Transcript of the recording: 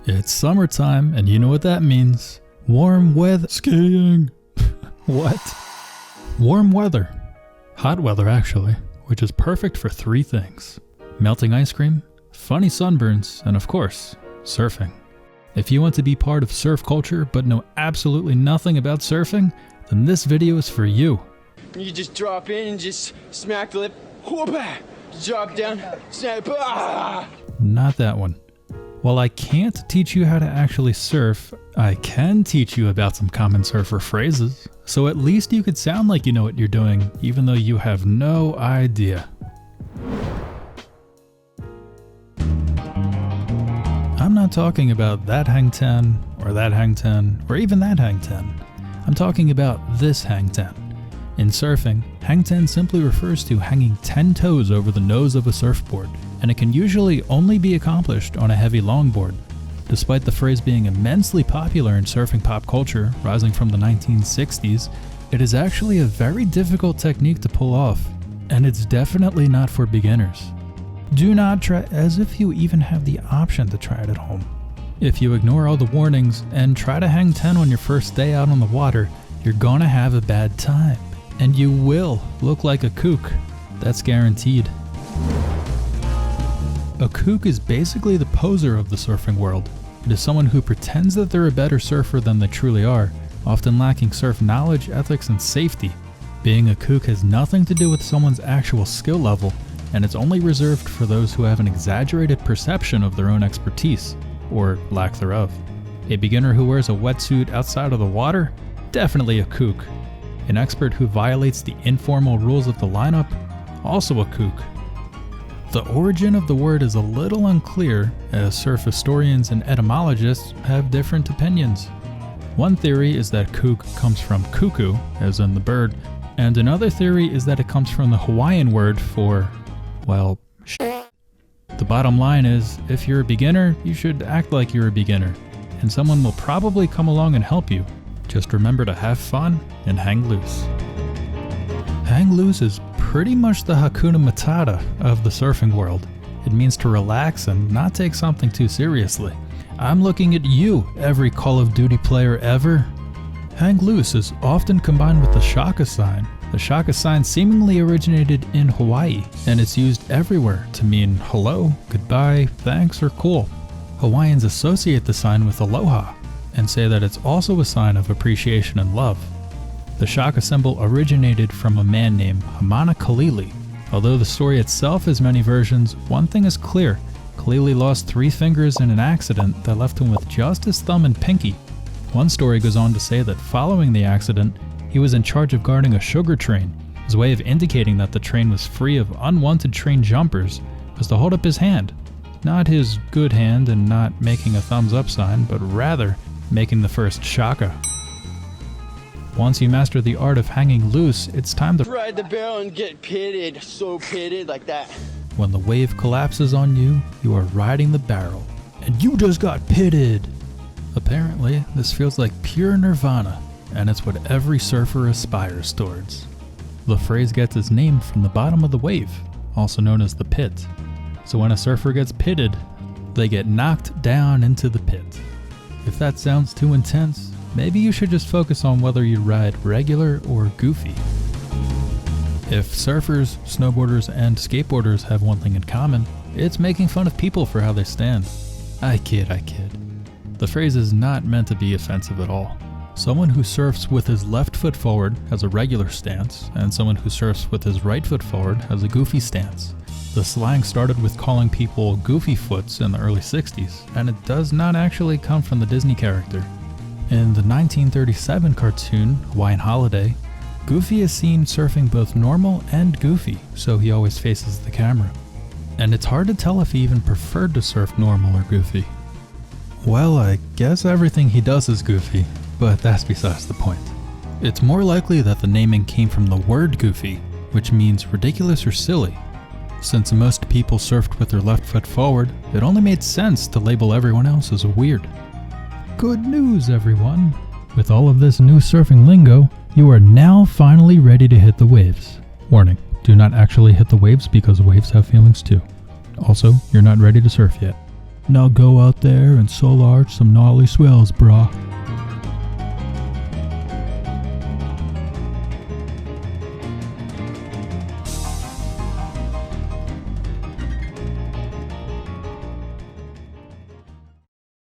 It's summertime, and you know what that means. Warm weather. Skiing. What? Warm weather. Hot weather, actually, which is perfect for three things: melting ice cream, funny sunburns, and of course, surfing. If you want to be part of surf culture but know absolutely nothing about surfing, then this video is for you. You just drop in and just smack the lip, whoop-ah, drop down, snap, ah! Not that one. While I can't teach you how to actually surf, I can teach you about some common surfer phrases, so at least you could sound like you know what you're doing, even though you have no idea. I'm not talking about that hang 10, or that hang 10, or even that hang 10. I'm talking about this hang 10. In surfing, hang 10 simply refers to hanging 10 toes over the nose of a surfboard, and it can usually only be accomplished on a heavy longboard. Despite the phrase being immensely popular in surfing pop culture, rising from the 1960s, it is actually a very difficult technique to pull off, and it's definitely not for beginners. Do not try, as if you even have the option to try it at home. If you ignore all the warnings and try to hang 10 on your first day out on the water, you're gonna have a bad time, and you will look like a kook. That's guaranteed. A kook is basically the poser of the surfing world. It is someone who pretends that they're a better surfer than they truly are, often lacking surf knowledge, ethics, and safety. Being a kook has nothing to do with someone's actual skill level, and it's only reserved for those who have an exaggerated perception of their own expertise, or lack thereof. A beginner who wears a wetsuit outside of the water? Definitely a kook. An expert who violates the informal rules of the lineup? Also a kook. The origin of the word is a little unclear, as surf historians and etymologists have different opinions. One theory is that kook comes from cuckoo, as in the bird, and another theory is that it comes from the Hawaiian word for, well, shit. The bottom line is, if you're a beginner, you should act like you're a beginner, and someone will probably come along and help you. Just remember to have fun and hang loose. Hang loose is pretty much the Hakuna Matata of the surfing world. It means to relax and not take something too seriously. I'm looking at you, every Call of Duty player ever. Hang loose is often combined with the shaka sign. The shaka sign seemingly originated in Hawaii, and it's used everywhere to mean hello, goodbye, thanks, or cool. Hawaiians associate the sign with aloha, and say that it's also a sign of appreciation and love. The shaka symbol originated from a man named Hamana Kalili. Although the story itself has many versions, one thing is clear: Kalili lost 3 fingers in an accident that left him with just his thumb and pinky. One story goes on to say that following the accident, he was in charge of guarding a sugar train. His way of indicating that the train was free of unwanted train jumpers was to hold up his hand. Not his good hand and not making a thumbs up sign, but rather making the first shaka. Once you master the art of hanging loose, it's time to Ride the barrel and get pitted, so pitted like that. When the wave collapses on you, you are riding the barrel, and you just got pitted. Apparently, this feels like pure nirvana, and it's what every surfer aspires towards. The phrase gets its name from the bottom of the wave, also known as the pit. So when a surfer gets pitted, they get knocked down into the pit. If that sounds too intense, maybe you should just focus on whether you ride regular or goofy. If surfers, snowboarders, and skateboarders have one thing in common, it's making fun of people for how they stand. I kid. The phrase is not meant to be offensive at all. Someone who surfs with his left foot forward has a regular stance, and someone who surfs with his right foot forward has a goofy stance. The slang started with calling people goofy foots in the early 60s, and it does not actually come from the Disney character. In the 1937 cartoon, Hawaiian Holiday, Goofy is seen surfing both normal and goofy, so he always faces the camera. And it's hard to tell if he even preferred to surf normal or goofy. Well, I guess everything he does is goofy, but that's besides the point. It's more likely that the naming came from the word goofy, which means ridiculous or silly. Since most people surfed with their left foot forward, it only made sense to label everyone else as weird. Good news, everyone! With all of this new surfing lingo, you are now finally ready to hit the waves. Warning, do not actually hit the waves because waves have feelings too. Also, you're not ready to surf yet. Now go out there and soul arch some gnarly swells, brah.